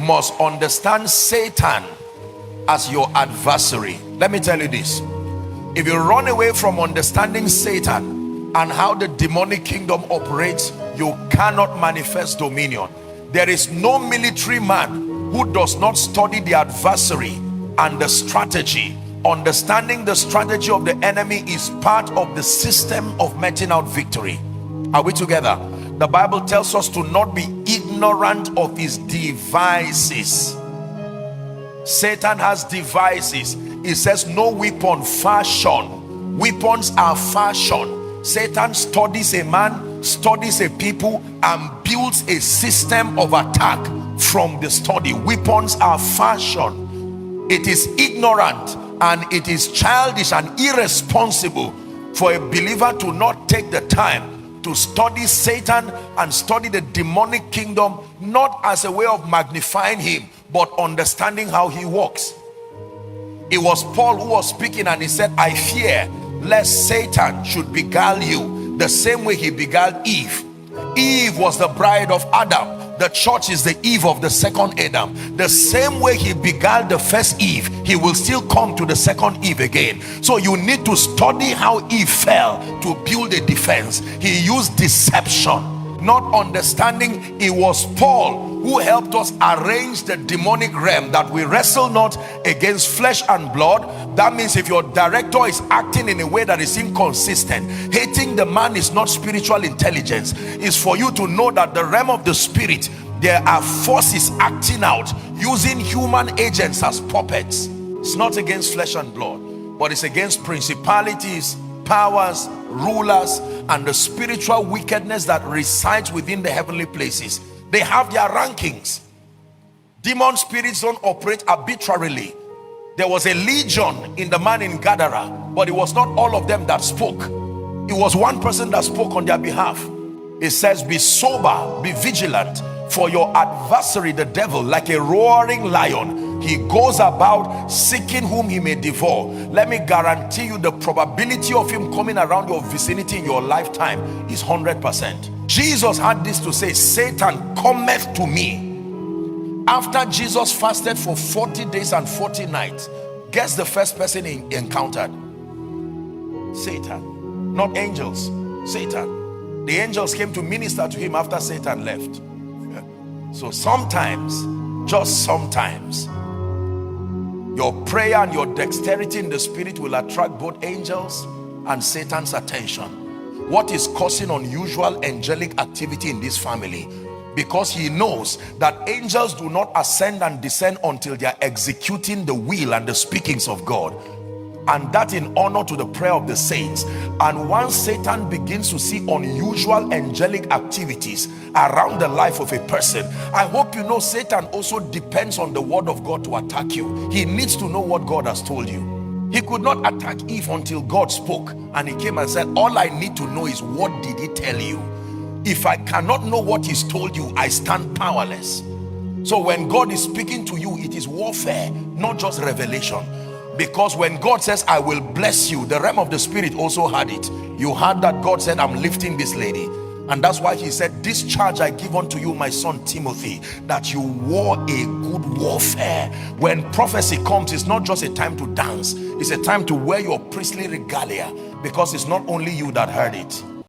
must understand Satan as your adversary. Let me tell you this. If you run away from understanding Satan and how the demonic kingdom operates, you cannot manifest dominion. There is no military man who does not study the adversary and the strategy. Understanding the strategy of the enemy is part of the system of meting out victory. Are we together? The Bible tells us to not be ignorant of his devices. Satan has devices. It says no weapon fashioned. Weapons are fashioned. Satan studies a man, studies a people, and builds a system of attack from the study. Weapons are fashioned. It is ignorant and it is childish and irresponsible for a believer to not take the time to study Satan and study the demonic kingdom, not as a way of magnifying him, but understanding how he works. It was Paul who was speaking, and he said, I fear lest Satan should beguile you the same way he beguiled Eve. Eve was the bride of Adam. The church is the Eve of the second Adam. The same way he beguiled the first Eve, he will still come to the second Eve again. So you need to study how Eve fell to build a defense. He used deception, not understanding. It was Paul who helped us arrange the demonic realm, that we wrestle not against flesh and blood. That means if your director is acting in a way that is inconsistent, hating the man is not spiritual intelligence. It's for you to know that the realm of the spirit, there are forces acting out using human agents as puppets. It's not against flesh and blood, but it's against principalities, powers, rulers, and the spiritual wickedness that resides within the heavenly places. They have their rankings. Demon spirits don't operate arbitrarily. There was a legion in the man in Gadara, but it was not all of them that spoke. It was one person that spoke on their behalf. It says, be sober, be vigilant, for your adversary the devil, like a roaring lion, he goes about seeking whom he may devour. Let me guarantee you, the probability of him coming around your vicinity in your lifetime is 100%. Jesus had this to say, Satan cometh to me. After Jesus fasted for 40 days and 40 nights, guess the first person he encountered? Satan. Not angels, Satan. The angels came to minister to him after Satan left. So sometimes, just sometimes, your prayer and your dexterity in the spirit will attract both angels and Satan's attention. What is causing unusual angelic activity in this family? Because he knows that angels do not ascend and descend until they are executing the will and the speakings of God, and that in honor to the prayer of the saints. And once Satan begins to see unusual angelic activities around the life of a person, I hope you know Satan also depends on the word of God to attack you. He needs to know what God has told you. He could not attack Eve until God spoke, and he came and said, all I need to know is, what did he tell you? If I cannot know what he's told you, I stand powerless. So when God is speaking to you, it is warfare, not just revelation. Because when God says, I will bless you, the realm of the spirit also had it. You heard that God said, I'm lifting this lady. And that's why he said, this charge I give unto you, my son Timothy, that you war a good warfare. When prophecy comes, it's not just a time to dance. It's a time to wear your priestly regalia, because it's not only you that heard it.